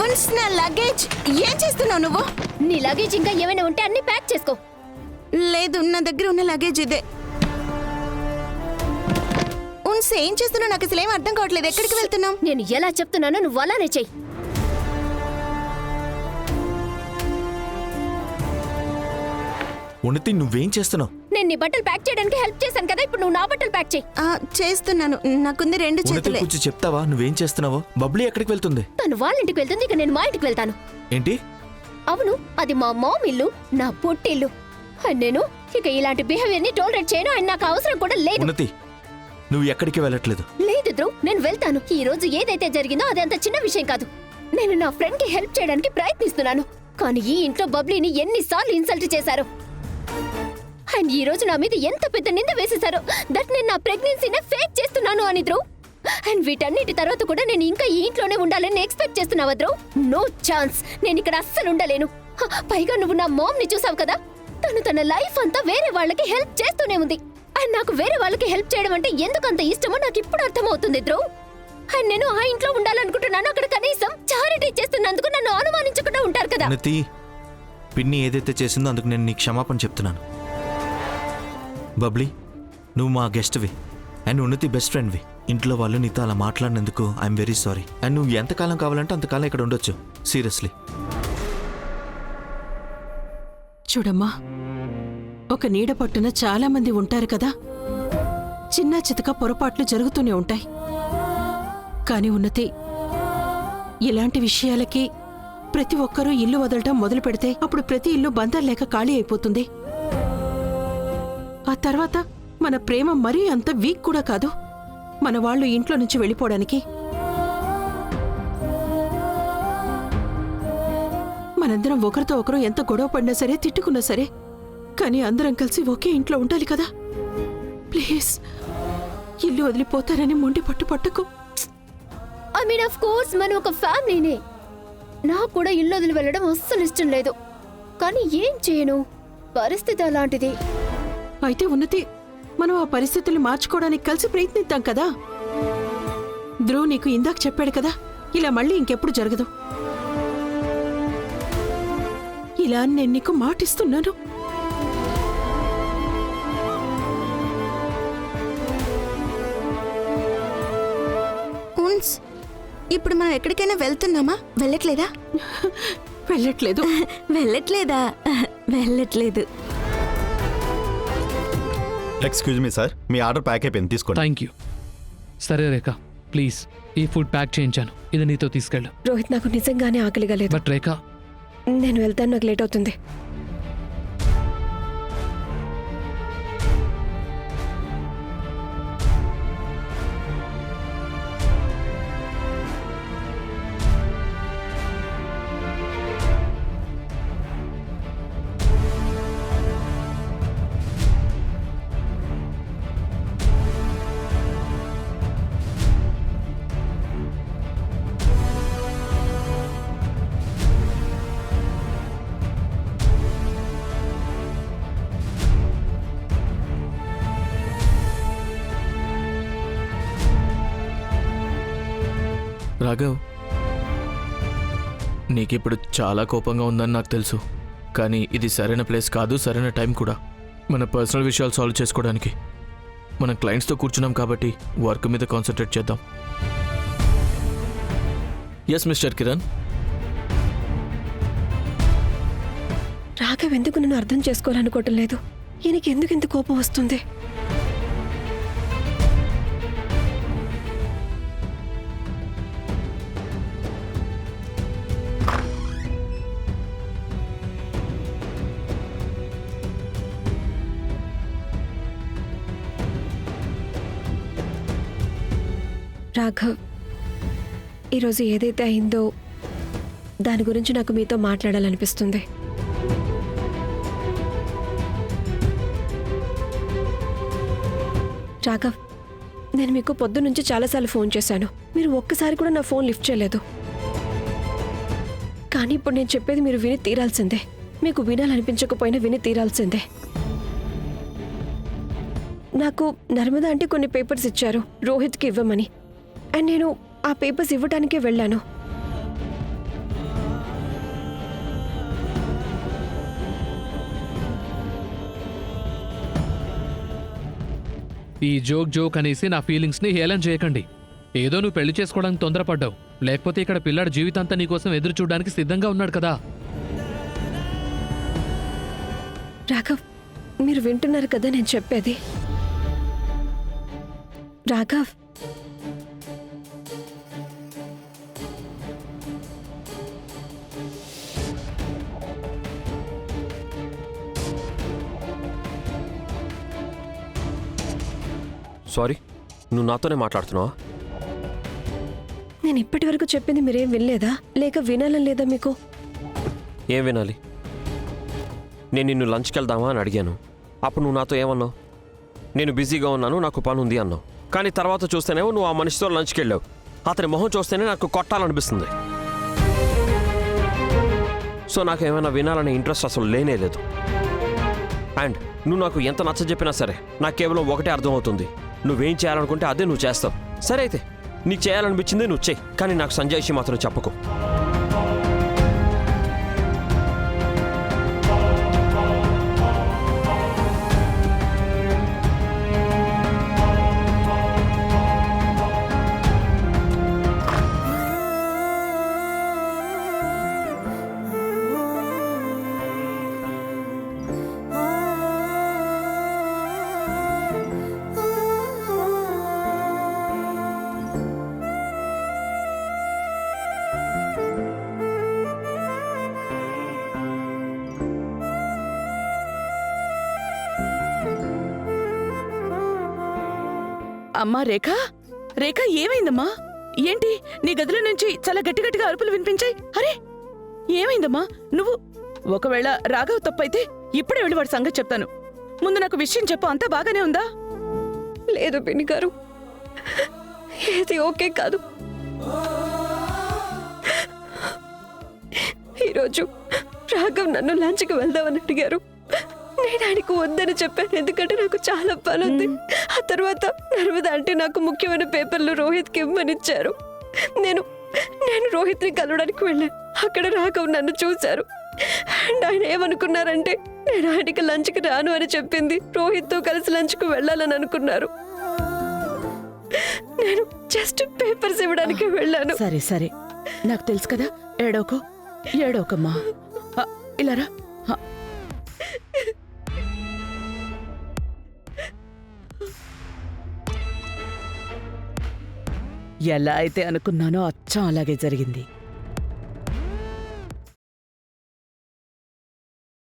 Un's, నా luggage. ఏం చేస్తున్నావు నువ్వు? నీ లగేజ్ ఇంకా ఏమైనా ఉంటే అన్ని ప్యాక్ చేసుకో. లేదు, నా దగ్గర ఉన్న లగేజ్ ఇదే. ఉన్స్, ఏం చేస్తున్నావు? నాకు అసలు ఏం అర్థం కావట్లేదు. ఎక్కడికి వెళ్తున్నావు? నేను ఎలా చెప్తున్నానో నువ్వు అలానే చెయ్యి. ఉన్నతి, నువ్వేం చేస్తున్నావు? నేను నీ బట్టలు ప్యాక్ చేయడానికి హెల్ప్ చేశాను కదా, ఇప్పుడు నువ్వు నా బట్టలు ప్యాక్ చేయి. చేస్తున్నాను. నాకుంది 2 ఉన్నతి, చేతులే. కొంచెం చెప్తావా నువ్వేం చేస్తున్నావో? బబ్లీ ఎక్కడికి వెళ్తుంది? తను వాళ్ళ ఇంటికి వెళ్తుంది, ఇక నేను మా ఇంటికి వెళ్తాను. ఏంటి? అవును, అది మా మామ్ ఇల్లు, నా పుట్టిల్లు. నేను ఇక ఇలాంటి బిహేవియర్ ని టాలరేట్ చేయను, అండ్ నాకు అవసరం కూడా లేదు. ఉన్నతి, నువ్వు ఎక్కడికి వెళ్ళట్లేదు. లేదు ధ్రువ్, నేను వెళ్తాను. ఈ రోజు ఏదైతే జరిగిందో అది అంత చిన్న విషయం కాదు. నేను నా ఫ్రెండ్ కి హెల్ప్ చేయడానికి ప్రయత్నిస్తున్నాను, కానీ ఈ ఇంట్లో బబ్లీని ఎన్నిసార్లు ఇన్సల్ట్ చేశారు. అండ్ ఈ రోజు నా మీద ఎంత పెద్ద నింద వేసేశారు, దట్ నేను నా ప్రెగ్నెన్సీనే ఫేక్ చేస్తున్నాను అని ధ్రువ్. అండ్ వీటన్నిటి తర్వాత కూడా నేను ఇంకా ఈ ఇంట్లోనే ఉండాలని ఎక్స్పెక్ట్ చేస్తున్నావా ధ్రువ్? నో ఛాన్స్, నేను ఇక్కడ అస్సలు ఉండలేను. పైగా నువ్వు నా మామ్ ని చూసావు కదా, తను తన లైఫ్ అంతా వేరే వాళ్ళకి హెల్ప్ చేస్తూనే ఉంది. అండ్ నాకు వేరే వాళ్ళకి హెల్ప్ చేయడం అంటే ఎందుకంత ఇష్టమో నాకు ఇప్పుడు అర్థమవుతుంది ధ్రువ్. అండ్ నేను ఆ ఇంట్లో ఉండాలనుకుంటున్నాను, అక్కడ కనీసం చారిటీ చేస్తున్నందుకు నన్ను అనుమానించకుండా ఉంటారు కదా. ఉన్నతి, పిన్ని ఏదైతే చేసిందో అందుకు నేను నీకు క్షమాపణ చెప్తున్నాను. బబ్లీ, నువ్వు మా గెస్ట్వి అండ్ ఉన్నతి బెస్ట్ ఫ్రెండ్వి. ఇంట్లో వాళ్ళు నీతో అలా మాట్లాడినందుకు ఐఎమ్ వెరీ సారీ. అండ్ నువ్వు ఎంతకాలం కావాలంటే అంతకాలం ఇక్కడ ఉండొచ్చు. సీరియస్లీ. చూడమ్మా, ఒక నీడ పట్టున చాలా మంది ఉంటారు కదా, చిన్న చితక పొరపాట్లు జరుగుతూనే ఉంటాయి. కాని ఉన్నతి, ఇలాంటి విషయాలకి ప్రతి ఒక్కరూ ఇల్లు వదలటం మొదలు పెడితే అప్పుడు ప్రతి ఇల్లు బంధం లేక ఖాళీ అయిపోతుంది. ఆ తర్వాత మన ప్రేమ మరీ అంత వీక్ కూడా కాదు మన వాళ్ళు ఇంట్లో నుంచి వెళ్ళిపోవడానికి. మనందరం ఒకరితో ఒకరు ఎంత గొడవ పడినా సరే, తిట్టుకున్నా సరే, కానీ అందరం కలిసి ఒకే ఇంట్లో ఉండాలి కదా. ప్లీజ్, ఇల్లు వదిలిపోతారని మొండి పట్టుకు. ఐ మీన్ ఆఫ్ కోర్స్ మనం ఒక ఫ్యామిలీనే. నాకు కూడా ఇల్లు వదిలి వెళ్ళడం అస్సలు ఇష్టం లేదు, కానీ ఏం చేయను, పరిస్థితి అలాంటిది. అయితే ఉన్నతి, మనం ఆ పరిస్థితుల్ని మార్చుకోవడానికి కలిసి ప్రయత్నిద్దాం కదా. ధ్రువ్ నీకు ఇందాక చెప్పాడు కదా, ఇలా మళ్ళీ ఇంకెప్పుడు జరగదు. ఇలా నేను నీకు మాటిస్తున్నాను. ఉన్స్, ఇప్పుడు మనం ఎక్కడికైనా వెళ్తున్నామా? వెళ్ళట్లేదా? వెళ్ళట్లేదు. వెళ్ళట్లేదా? వెళ్ళట్లేదు. ఎక్స్క్యూజ్ మీ సార్, మీ ఆర్డర్ ప్యాక్ అయిపోయింది, తీసుకోండి. Thank you. సరే రేఖ, ప్లీజ్ ఈ ఫుడ్ ప్యాక్ చేయించాను, ఇది నీతో తీసుకెళ్ళు. రోహిత్, నాకు నిజంగానే ఆకలిగా లేదు. బట్ రేఖ, నేను వెళ్తాను, నాకు లేట్ అవుతుంది. రాఘవ్, నీకిప్పుడు చాలా కోపంగా ఉందని నాకు తెలుసు, కానీ ఇది సరైన ప్లేస్ కాదు, సరైన టైం కూడా. మన పర్సనల్ విషయాలు సాల్వ్ చేసుకోవడానికి మనం క్లయింట్స్తో కూర్చున్నాం కాబట్టి వర్క్ మీద కాన్సన్ట్రేట్ చేద్దాం. Yes mister Kiran. రాఘవ్ ఎందుకు నన్ను అర్థం చేసుకోవాలనుకోవటం లేదు. ఈయనకి ఎందుకు ఇంత కోపం వస్తుంది? రాఘవ్, ఈరోజు ఏదైతే అయిందో దాని గురించి నాకు మీతో మాట్లాడాలనిపిస్తుంది. రాఘవ్, నేను మీకు పొద్దున్నుంచి చాలాసార్లు ఫోన్ చేశాను, మీరు ఒక్కసారి కూడా నా ఫోన్ లిఫ్ట్ చేయలేదు. కానీ ఇప్పుడు నేను చెప్పేది మీరు విని తీరాల్సిందే. మీకు వినాలనిపించకపోయినా విని తీరాల్సిందే. నాకు నర్మదా అంటే కొన్ని పేపర్స్ ఇచ్చారు రోహిత్కి ఇవ్వమని, అండ్ నేను ఆ పేపర్స్ ఇవ్వడానికే వెళ్ళాను. ఈ జోక్ అనేసి నా ఫీలింగ్స్ని హేళన చేయకండి. ఏదో నువ్వు పెళ్లి చేసుకోవడానికి తొందరపడ్డావు, లేకపోతే ఇక్కడ పిల్లాడు జీవితాంతా నీకోసం ఎదురు చూడడానికి సిద్ధంగా ఉన్నాడు కదా. రాఘవ్, మీరు వింటున్నారు కదా నేను చెప్పేది? రాఘవ్, సారీ, నువ్వు నాతోనే మాట్లాడుతున్నావా? నేను ఇప్పటి వరకు చెప్పింది మీరేం వినలేదా, లేక వినాలని లేదా మీకు? ఏం వినాలి? నేను నిన్ను లంచ్కి వెళ్దామా అని అడిగాను. అప్పుడు నువ్వు నాతో ఏమన్నావు? నేను బిజీగా ఉన్నాను, నాకు పని ఉంది అన్నావు. కానీ తర్వాత చూస్తేనేమో నువ్వు ఆ మనిషితో లంచ్కి వెళ్ళావు. అతని మొహం చూస్తేనే నాకు కొట్టాలనిపిస్తుంది. సో నాకు ఏమైనా వినాలనే ఇంట్రెస్ట్ అసలు లేనే లేదు. అండ్ నువ్వు నాకు ఎంత నచ్చ చెప్పినా సరే నాకు కేవలం ఒకటే అర్థమవుతుంది, నువ్వేం చేయాలనుకుంటే అదే నువ్వు చేస్తావు. సరే అయితే నీకు చేయాలనిపించింది నువ్వు చెయ్యి, కానీ నాకు సంజయ్షి మాత్రం చెప్పకు. అమ్మా రేఖ, రేఖ ఏమైందమ్మా? ఏంటి నీ గదిలో నుంచి చాలా గట్టిగా అరుపులు వినిపించాయి? అరే ఏమైందమ్మా? నువ్వు ఒకవేళ రాఘవ్ తప్పైతే ఇప్పుడే వెళ్ళి వాడి సంగతి చెప్తాను. ముందు నాకు విషయం చెప్పు, అంతా బాగానే ఉందా? లేదు పిన్ని గారు, ఏది ఓకే కాదు. ఈరోజు రాఘవ్ నన్ను లంచ్కి వెళ్దామని అడిగారు. నేను ఆయనకు వద్దని చెప్పాను, ఎందుకంటే నాకు చాలా పని ఉంది. ఆ తర్వాత నర్మద అంటే నాకు ముఖ్యమైన పేపర్లు రోహిత్కి ఇవ్వమని ఇచ్చారు. నేను రోహిత్ని కలవడానికి వెళ్ళాను. అక్కడ రాఘవ్ నన్ను చూశారు. అండ్ ఆయన ఏమనుకున్నారంటే నేను ఆయనకి లంచ్కి రాను అని చెప్పింది రోహిత్తో కలిసి లంచ్కి వెళ్ళాలని అనుకున్నారు. నేను జస్ట్ పేపర్స్ ఇవ్వడానికి వెళ్ళాను. సరే సరే, నాకు తెలుసు కదా, ఏడోకమ్మా. ఇలారా. ఎలా అయితే అనుకున్నానో అచ్చం అలాగే జరిగింది.